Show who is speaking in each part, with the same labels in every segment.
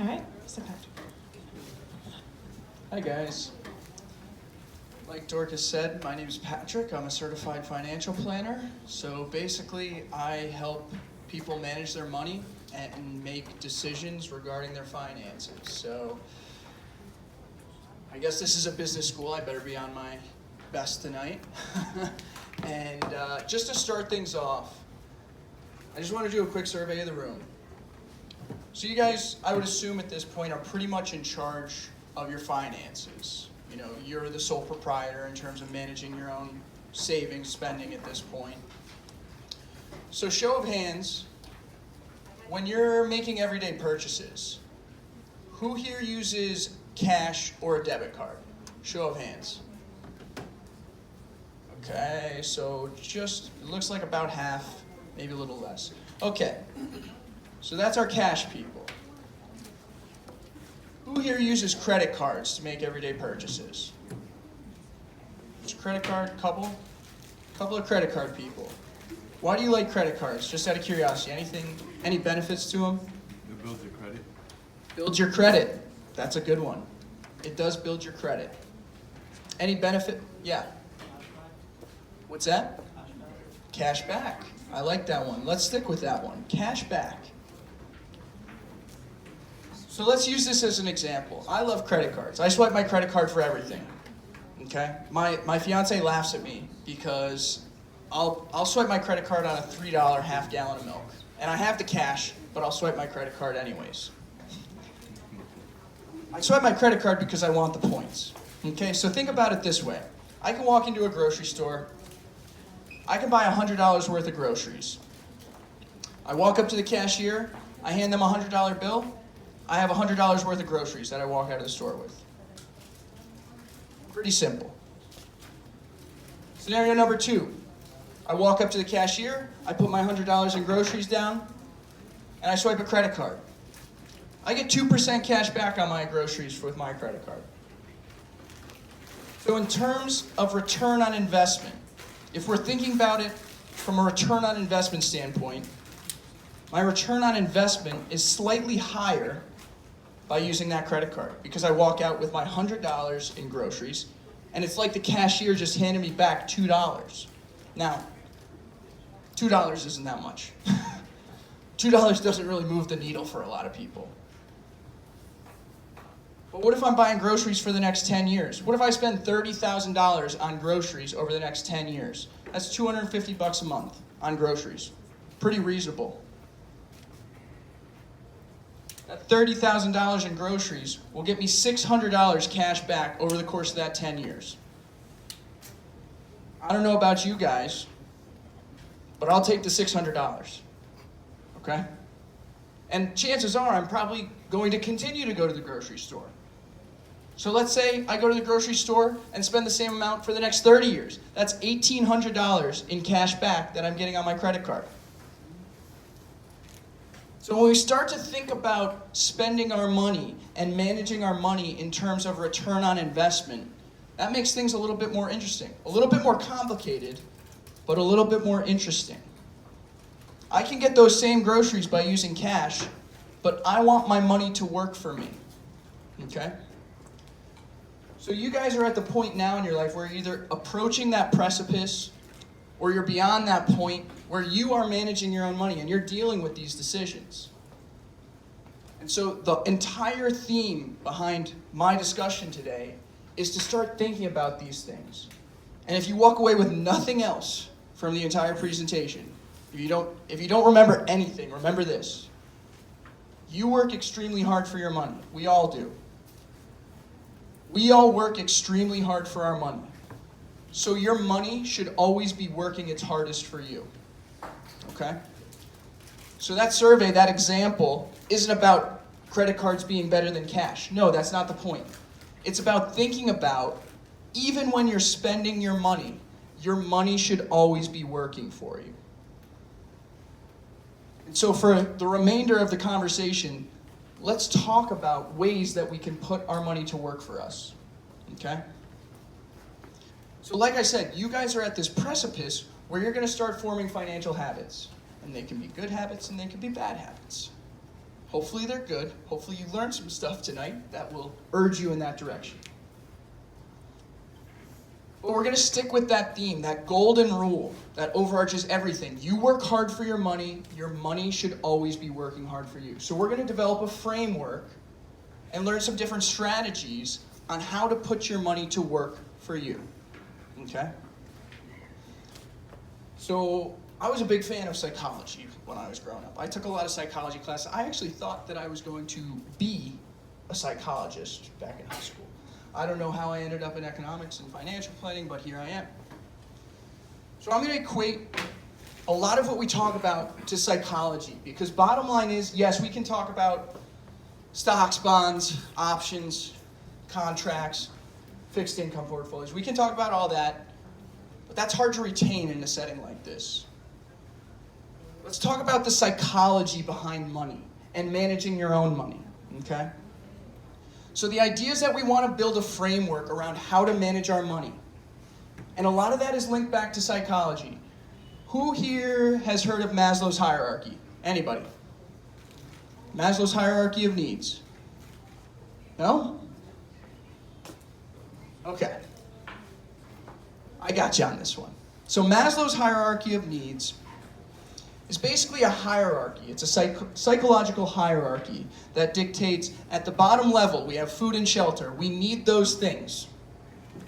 Speaker 1: All right, Mr. Patrick.
Speaker 2: Hi guys. Like Dorcas said, my name is Patrick. I'm a certified financial planner. So basically, I help people manage their money and make decisions regarding their finances. So I guess this is a business school. I better be on my best tonight. And just to start things off, I just want to do a quick survey of the room. So you guys, I would assume at this point, are pretty much in charge of your finances. You know, you're the sole proprietor in terms of managing your own savings, spending at this point. So show of hands, when you're making everyday purchases, who here uses cash or a debit card? Show of hands. Okay, so just, it looks like about half, maybe a little less. Okay, so that's our cash people. Who here uses credit cards to make everyday purchases? Just credit card, couple of credit card people. Why do you like credit cards? Just out of curiosity, any benefits to them?
Speaker 3: It builds your credit.
Speaker 2: Builds your credit. That's a good one. It does build your credit. Any benefit? Yeah. What's that? Cash back. I like that one. Let's stick with that one. Cash back. So let's use this as an example. I love credit cards. I swipe my credit card for everything. Okay? My fiance laughs at me because I'll swipe my credit card on a $3 half gallon of milk. And I have the cash, but I'll swipe my credit card anyways. I swipe my credit card because I want the points. Okay, so think about it this way. I can walk into a grocery store. I can buy $100 worth of groceries. I walk up to the cashier. I hand them a $100 bill. I have $100 worth of groceries that I walk out of the store with. Pretty simple. Scenario number 2. I walk up to the cashier. I put my $100 in groceries down. And I swipe a credit card. I get 2% cash back on my groceries with my credit card. So in terms of return on investment, if we're thinking about it from a return on investment standpoint, my return on investment is slightly higher by using that credit card because I walk out with my $100 in groceries and it's like the cashier just handed me back $2. Now, $2 isn't that much. $2 doesn't really move the needle for a lot of people. But what if I'm buying groceries for the next 10 years? What if I spend $30,000 on groceries over the next 10 years? That's $250 a month on groceries. Pretty reasonable. That $30,000 in groceries will get me $600 cash back over the course of that 10 years. I don't know about you guys, but I'll take the $600. Okay? And chances are I'm probably going to continue to go to the grocery store. So let's say I go to the grocery store and spend the same amount for the next 30 years. That's $1,800 in cash back that I'm getting on my credit card. So when we start to think about spending our money and managing our money in terms of return on investment, that makes things a little bit more interesting. A little bit more complicated, but a little bit more interesting. I can get those same groceries by using cash, but I want my money to work for me. Okay? So you guys are at the point now in your life where you're either approaching that precipice or you're beyond that point where you are managing your own money and you're dealing with these decisions. And so the entire theme behind my discussion today is to start thinking about these things. And if you walk away with nothing else from the entire presentation, if you don't remember anything, remember this. You work extremely hard for your money. We all do. We all work extremely hard for our money. So your money should always be working its hardest for you. Okay? So that survey, that example, isn't about credit cards being better than cash. No, that's not the point. It's about thinking about, even when you're spending your money should always be working for you. And so for the remainder of the conversation, let's talk about ways that we can put our money to work for us. Okay? So like I said, you guys are at this precipice where you're going to start forming financial habits. And they can be good habits and they can be bad habits. Hopefully they're good. Hopefully you learned some stuff tonight that will urge you in that direction. But we're going to stick with that theme, that golden rule that overarches everything. You work hard for your money should always be working hard for you. So we're going to develop a framework and learn some different strategies on how to put your money to work for you. Okay? So I was a big fan of psychology when I was growing up. I took a lot of psychology classes. I actually thought that I was going to be a psychologist back in high school. I don't know how I ended up in economics and financial planning, but here I am. So I'm going to equate a lot of what we talk about to psychology, because bottom line is, yes, we can talk about stocks, bonds, options, contracts, fixed income portfolios. We can talk about all that, but that's hard to retain in a setting like this. Let's talk about the psychology behind money and managing your own money, okay? So the idea is that we want to build a framework around how to manage our money. And a lot of that is linked back to psychology. Who here has heard of Maslow's hierarchy? Anybody? Maslow's hierarchy of needs. No? Okay. I got you on this one. So Maslow's hierarchy of needs is basically a hierarchy. It's a psychological hierarchy that dictates at the bottom level, we have food and shelter. We need those things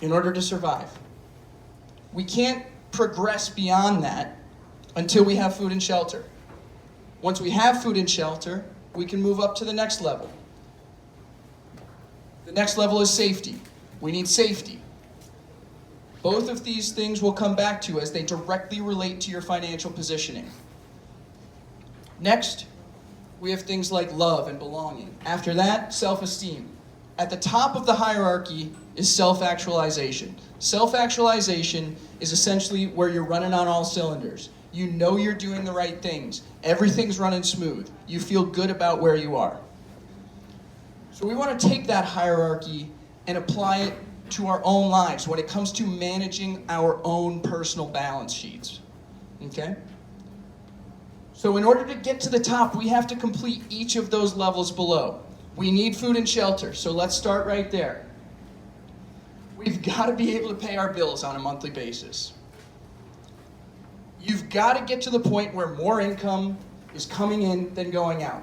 Speaker 2: in order to survive. We can't progress beyond that until we have food and shelter. Once we have food and shelter, we can move up to the next level. The next level is safety. We need safety. Both of these things will come back to as they directly relate to your financial positioning. Next, we have things like love and belonging. After that, self-esteem. At the top of the hierarchy is self-actualization. Self-actualization is essentially where you're running on all cylinders. You know you're doing the right things. Everything's running smooth. You feel good about where you are. So we want to take that hierarchy and apply it to our own lives when it comes to managing our own personal balance sheets. Okay? So in order to get to the top, we have to complete each of those levels below. We need food and shelter, so let's start right there. We've got to be able to pay our bills on a monthly basis. You've got to get to the point where more income is coming in than going out.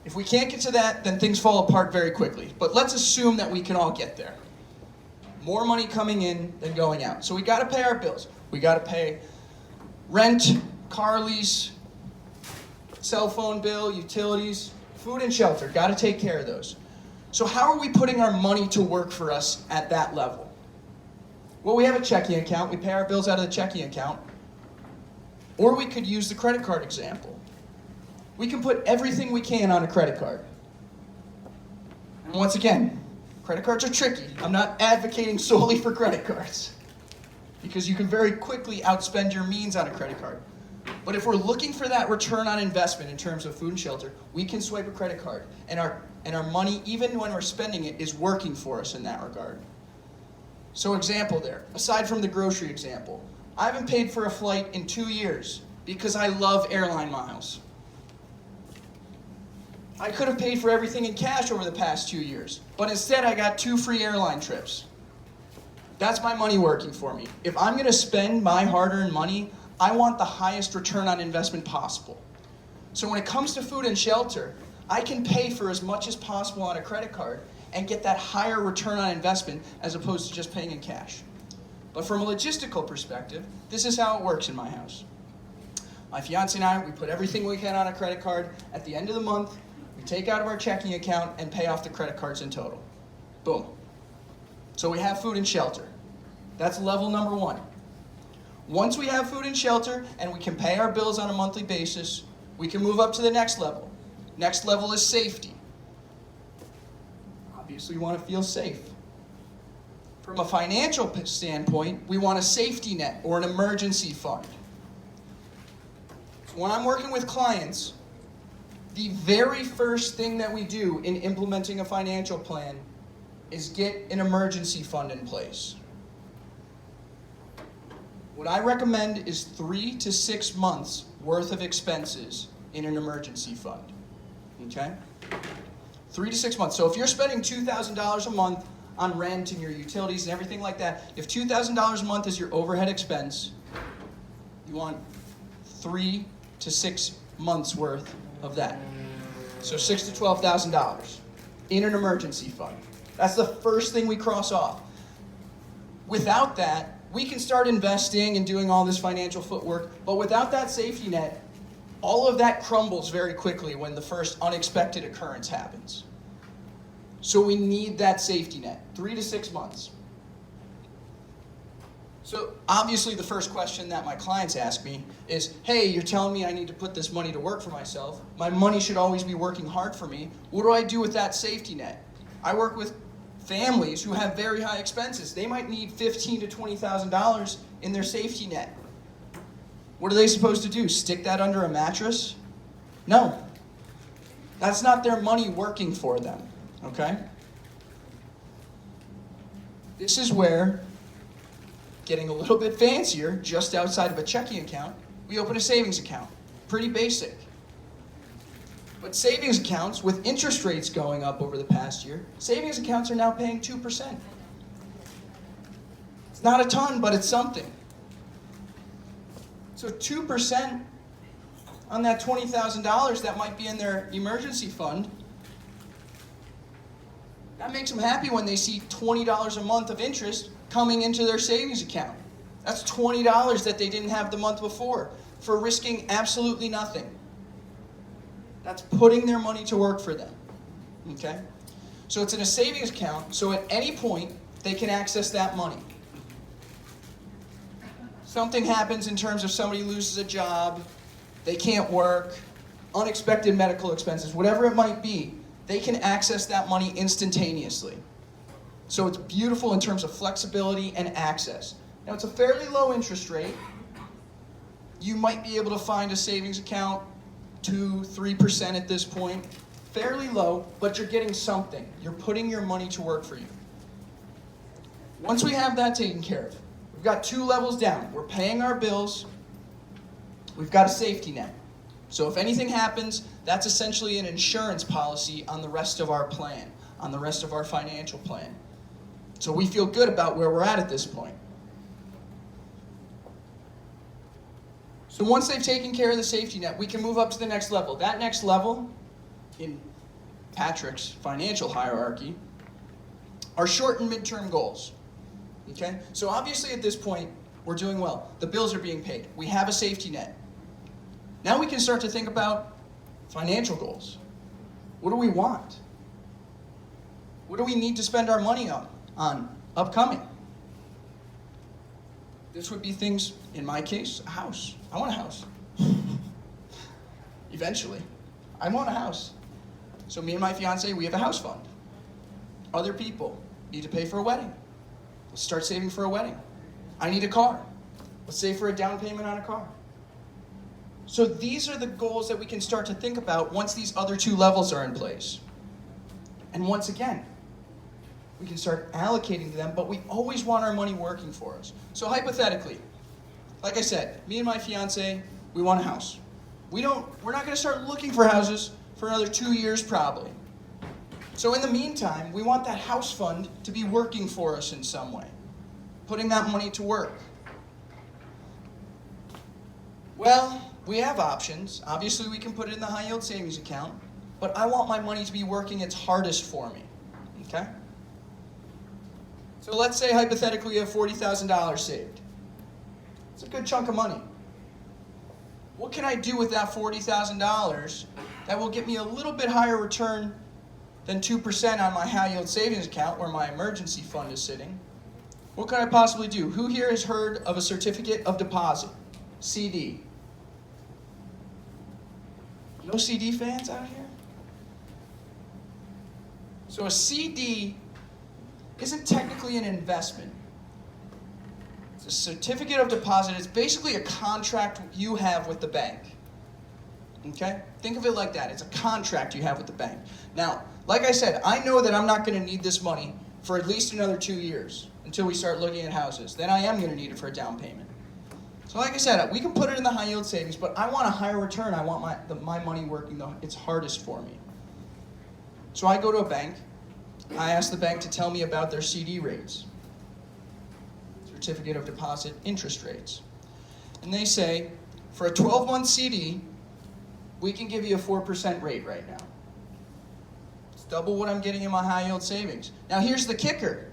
Speaker 2: If we can't get to that, then things fall apart very quickly. But let's assume that we can all get there. More money coming in than going out. So we got to pay our bills. We got to pay rent, car lease, cell phone bill, utilities, food and shelter. Got to take care of those. So how are we putting our money to work for us at that level? Well, we have a checking account. We pay our bills out of the checking account. Or we could use the credit card example. We can put everything we can on a credit card. And once again, credit cards are tricky. I'm not advocating solely for credit cards, because you can very quickly outspend your means on a credit card. But if we're looking for that return on investment in terms of food and shelter, we can swipe a credit card. And our money, even when we're spending it, is working for us in that regard. So example there, aside from the grocery example, I haven't paid for a flight in 2 years because I love airline miles. I could have paid for everything in cash over the past 2 years, but instead I got 2 free airline trips. That's my money working for me. If I'm going to spend my hard-earned money, I want the highest return on investment possible. So when it comes to food and shelter, I can pay for as much as possible on a credit card and get that higher return on investment as opposed to just paying in cash. But from a logistical perspective, this is how it works in my house. My fiance and I, we put everything we can on a credit card. At the end of the month, we take out of our checking account and pay off the credit cards in total. Boom. So we have food and shelter. That's level number 1. Once we have food and shelter and we can pay our bills on a monthly basis, we can move up to the next level. Next level is safety. Obviously, we want to feel safe. From a financial standpoint, we want a safety net or an emergency fund. So when I'm working with clients, the very first thing that we do in implementing a financial plan is get an emergency fund in place. What I recommend is 3 to 6 months worth of expenses in an emergency fund. Okay? 3 to 6 months. So if you're spending $2,000 a month on rent and your utilities and everything like that, if $2,000 a month is your overhead expense, you want 3 to 6 months worth of that. So $6,000 to $12,000 in an emergency fund. That's the first thing we cross off. Without that, we can start investing and doing all this financial footwork, but without that safety net, all of that crumbles very quickly when the first unexpected occurrence happens. So we need that safety net, 3 to 6 months. So obviously the first question that my clients ask me is, hey, you're telling me I need to put this money to work for myself. My money should always be working hard for me. What do I do with that safety net? I work with families who have very high expenses. They might need $15,000 to $20,000 in their safety net. What are they supposed to do? Stick that under a mattress? No. That's not their money working for them, okay? This is where, getting a little bit fancier, just outside of a checking account, we open a savings account. Pretty basic. But savings accounts, with interest rates going up over the past year, savings accounts are now paying 2%. It's not a ton, but it's something. So 2% on that $20,000 that might be in their emergency fund, that makes them happy when they see $20 a month of interest coming into their savings account. That's $20 that they didn't have the month before for risking absolutely nothing. That's putting their money to work for them, okay? So it's in a savings account, so at any point, they can access that money. Something happens in terms of somebody loses a job, they can't work, unexpected medical expenses, whatever it might be, they can access that money instantaneously. So it's beautiful in terms of flexibility and access. Now it's a fairly low interest rate. You might be able to find a savings account 2-3% at this point. Fairly low, but you're getting something. You're putting your money to work for you. Once we have that taken care of, we've got 2 levels down. We're paying our bills. We've got a safety net. So if anything happens, that's essentially an insurance policy on the rest of our plan, on the rest of our financial plan. So we feel good about where we're at this point. So once they've taken care of the safety net, we can move up to the next level. That next level, in Patrick's financial hierarchy, are short and midterm goals. Okay? So obviously at this point, we're doing well. The bills are being paid. We have a safety net. Now we can start to think about financial goals. What do we want? What do we need to spend our money on upcoming? This would be things, in my case, a house. I want a house. Eventually. I want a house. So me and my fiance, we have a house fund. Other people need to pay for a wedding. Let's start saving for a wedding. I need a car. Let's save for a down payment on a car. So these are the goals that we can start to think about once these other 2 levels are in place. And once again, we can start allocating to them, but we always want our money working for us. So hypothetically, like I said, me and my fiance, we want a house. We're not going to start looking for houses for another 2 years probably. So in the meantime, we want that house fund to be working for us in some way, putting that money to work. Well, we have options. Obviously, we can put it in the high yield savings account, but I want my money to be working its hardest for me, okay? So let's say hypothetically you have $40,000 saved. It's a good chunk of money. What can I do with that $40,000 that will get me a little bit higher return than 2% on my high yield savings account where my emergency fund is sitting? What can I possibly do? Who here has heard of a certificate of deposit? CD. No CD fans out here? So a CD isn't technically an investment. It's a certificate of deposit. It's basically a contract you have with the bank. Okay? Think of it like that. It's a contract you have with the bank. Now, like I said, I know that I'm not going to need this money for at least another 2 years until we start looking at houses. Then I am going to need it for a down payment. So like I said, we can put it in the high yield savings, but I want a higher return. I want my money working its hardest for me. So I go to a bank. I ask the bank to tell me about their CD rates, certificate of deposit interest rates. And they say, for a 12-month CD, we can give you a 4% rate right now. It's double what I'm getting in my high yield savings. Now here's the kicker.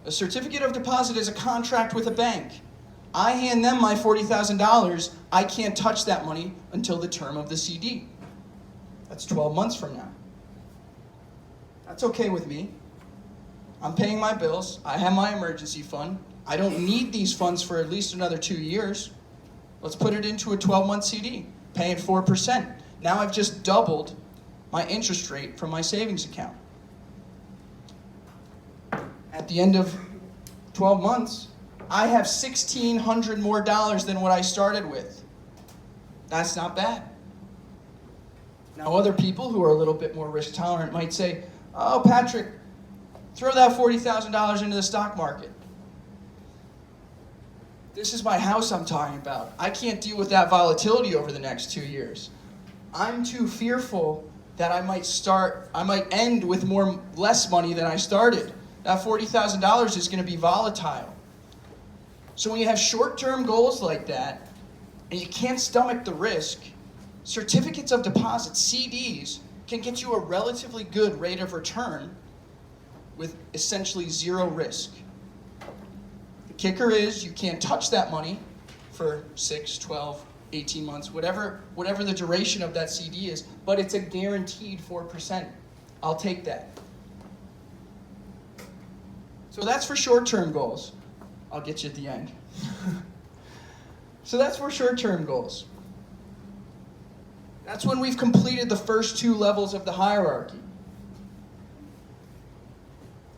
Speaker 2: A certificate of deposit is a contract with a bank. I hand them my $40,000. I can't touch that money until the term of the CD. That's 12 months from now. That's okay with me. I'm paying my bills. I have my emergency fund. I don't need these funds for at least another 2 years. Let's put it into a 12-month CD, paying 4%. Now I've just doubled my interest rate from my savings account. At the end of 12 months, I have $1,600 more than what I started with. That's not bad. Now other people who are a little bit more risk tolerant might say, oh, Patrick, throw that $40,000 into the stock market. This is my house I'm talking about. I can't deal with that volatility over the next 2 years. I'm too fearful that I might end with less money than I started. That $40,000 is going to be volatile. So when you have short-term goals like that, and you can't stomach the risk, certificates of deposit, CDs, can get you a relatively good rate of return with essentially zero risk. The kicker is you can't touch that money for 6, 12, 18 months, whatever the duration of that CD is, but it's a guaranteed 4%. I'll take that. So that's for short-term goals. I'll get you at the end. So that's for short-term goals. That's when we've completed the first 2 levels of the hierarchy.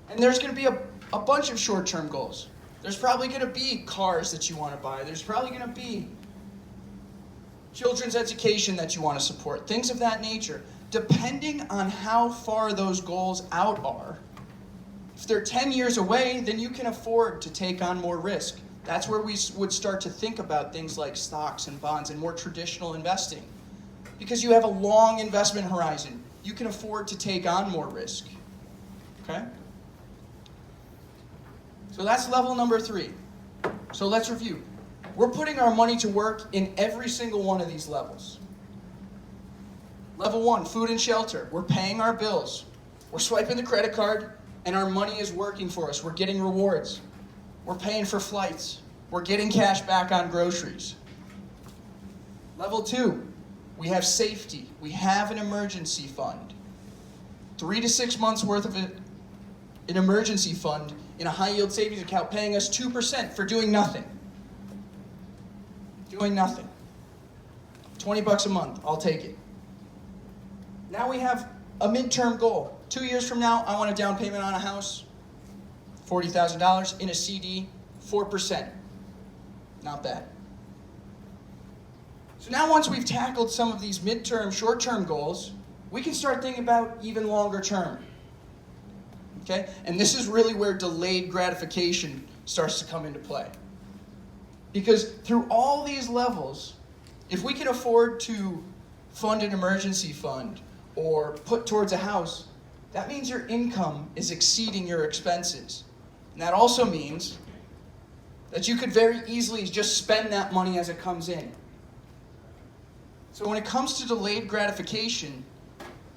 Speaker 2: And there's going to be a bunch of short-term goals. There's probably going to be cars that you want to buy. There's probably going to be children's education that you want to support, things of that nature. Depending on how far those goals out are, if they're 10 years away, then you can afford to take on more risk. That's where we would start to think about things like stocks and bonds and more traditional investing. Because you have a long investment horizon, you can afford to take on more risk. Okay? So that's level number 3. So let's review. We're putting our money to work in every single one of these levels. Level 1, food and shelter. We're paying our bills. We're swiping the credit card, and our money is working for us. We're getting rewards. We're paying for flights. We're getting cash back on groceries. Level 2, we have safety. We have an emergency fund. 3 to 6 months worth of an emergency fund in a high yield savings account paying us 2% for doing nothing. Doing nothing. $20 a month, I'll take it. Now we have a midterm goal. 2 years from now, I want a down payment on a house, $40,000 in a CD, 4%. Not bad. So now once we've tackled some of these midterm, short-term goals, we can start thinking about even longer term. Okay? And this is really where delayed gratification starts to come into play. Because through all these levels, if we can afford to fund an emergency fund or put towards a house, that means your income is exceeding your expenses. And that also means that you could very easily just spend that money as it comes in. So when it comes to delayed gratification,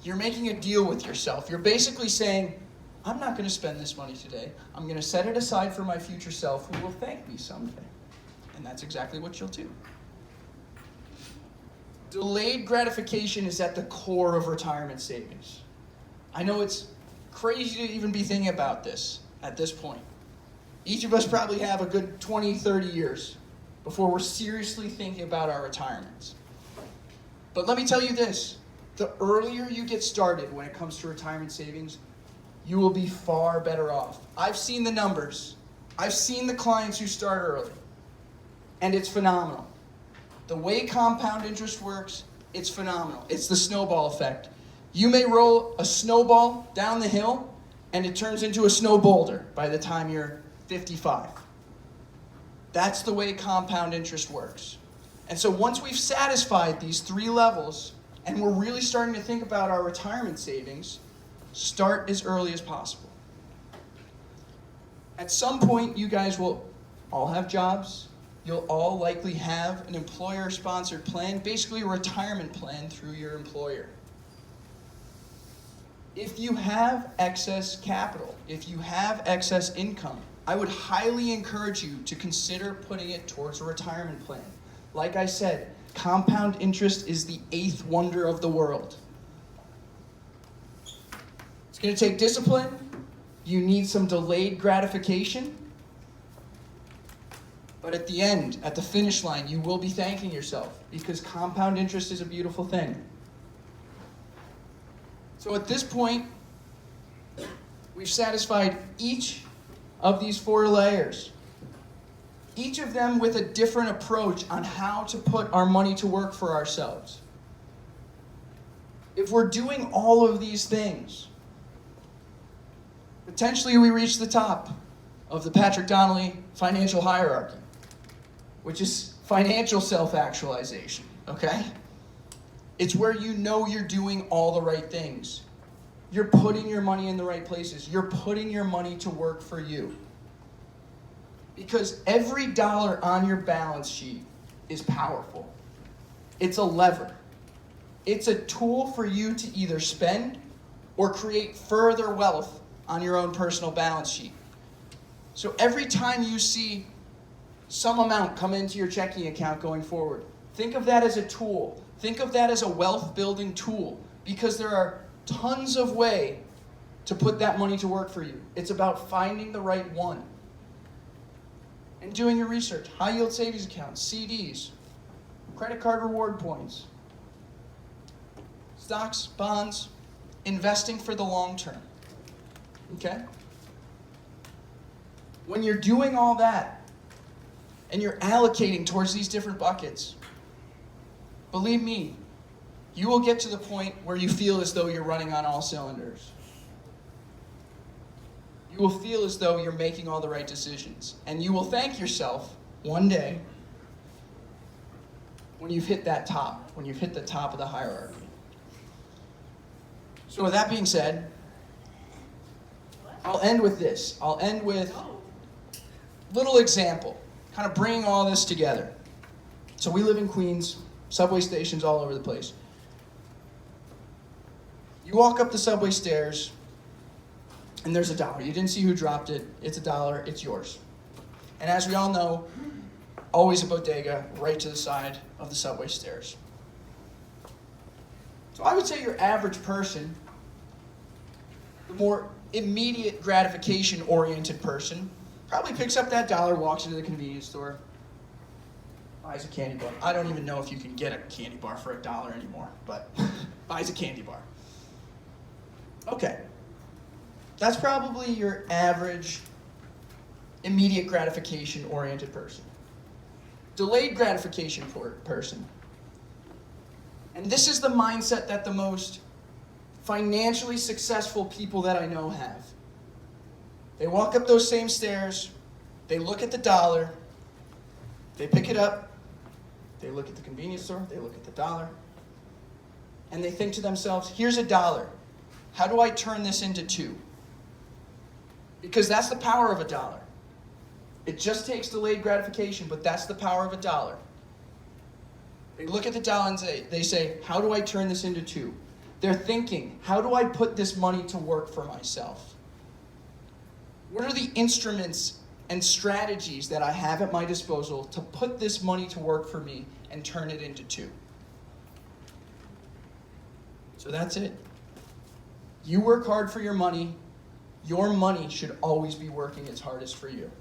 Speaker 2: you're making a deal with yourself. You're basically saying, I'm not going to spend this money today. I'm going to set it aside for my future self who will thank me someday. And that's exactly what you'll do. Delayed gratification is at the core of retirement savings. I know it's crazy to even be thinking about this at this point. Each of us probably have a good 20, 30 years before we're seriously thinking about our retirements. But let me tell you this, the earlier you get started when it comes to retirement savings, you will be far better off. I've seen the numbers. I've seen the clients who start early. And it's phenomenal. The way compound interest works, it's phenomenal. It's the snowball effect. You may roll a snowball down the hill, and it turns into a snow boulder by the time you're 55. That's the way compound interest works. And so once we've satisfied these 3 levels, and we're really starting to think about our retirement savings, Start as early as possible. At some point, you guys will all have jobs. You'll all likely have an employer-sponsored plan, basically a retirement plan through your employer. If you have excess capital, if you have excess income, I would highly encourage you to consider putting it towards a retirement plan. Like I said, compound interest is the eighth wonder of the world. It's going to take discipline. You need some delayed gratification. But at the end, at the finish line, you will be thanking yourself because compound interest is a beautiful thing. So at this point, we've satisfied each of these 4 layers, each of them with a different approach on how to put our money to work for ourselves. If we're doing all of these things, potentially we reach the top of the Patrick Donnelly financial hierarchy, which is financial self-actualization, okay? It's where you know you're doing all the right things. You're putting your money in the right places. You're putting your money to work for you. Because every dollar on your balance sheet is powerful. It's a lever. It's a tool for you to either spend or create further wealth on your own personal balance sheet. So every time you see some amount come into your checking account going forward, think of that as a tool. Think of that as a wealth-building tool because there are tons of ways to put that money to work for you. It's about finding the right one and doing your research. High-yield savings accounts, CDs, credit card reward points, stocks, bonds, investing for the long term. Okay? When you're doing all that and you're allocating towards these different buckets, believe me, you will get to the point where you feel as though you're running on all cylinders. You will feel as though you're making all the right decisions. And you will thank yourself one day when you've hit that top, when you've hit the top of the hierarchy. So with that being said, I'll end with this. I'll end with a little example, kind of bringing all this together. So we live in Queens, subway stations all over the place. You walk up the subway stairs, and there's $1. You didn't see who dropped it. It's $1. It's yours. And as we all know, always a bodega right to the side of the subway stairs. So I would say your average person, the more immediate gratification-oriented person, probably picks up that $1, walks into the convenience store, buys a candy bar. I don't even know if you can get a candy bar for $1 anymore, but buys a candy bar. Okay. That's probably your average immediate gratification-oriented person. Delayed gratification person. And this is the mindset that the most financially successful people that I know have. They walk up those same stairs, they look at the $1, they pick it up, they look at the convenience store, they look at the $1, and they think to themselves, here's $1. How do I turn this into 2? Because that's the power of $1. It just takes delayed gratification, but that's the power of $1. They look at the $1 and they say, how do I turn this into 2? They're thinking, how do I put this money to work for myself? What are the instruments and strategies that I have at my disposal to put this money to work for me and turn it into 2? So that's it. You work hard for your money. Your money should always be working its hardest for you.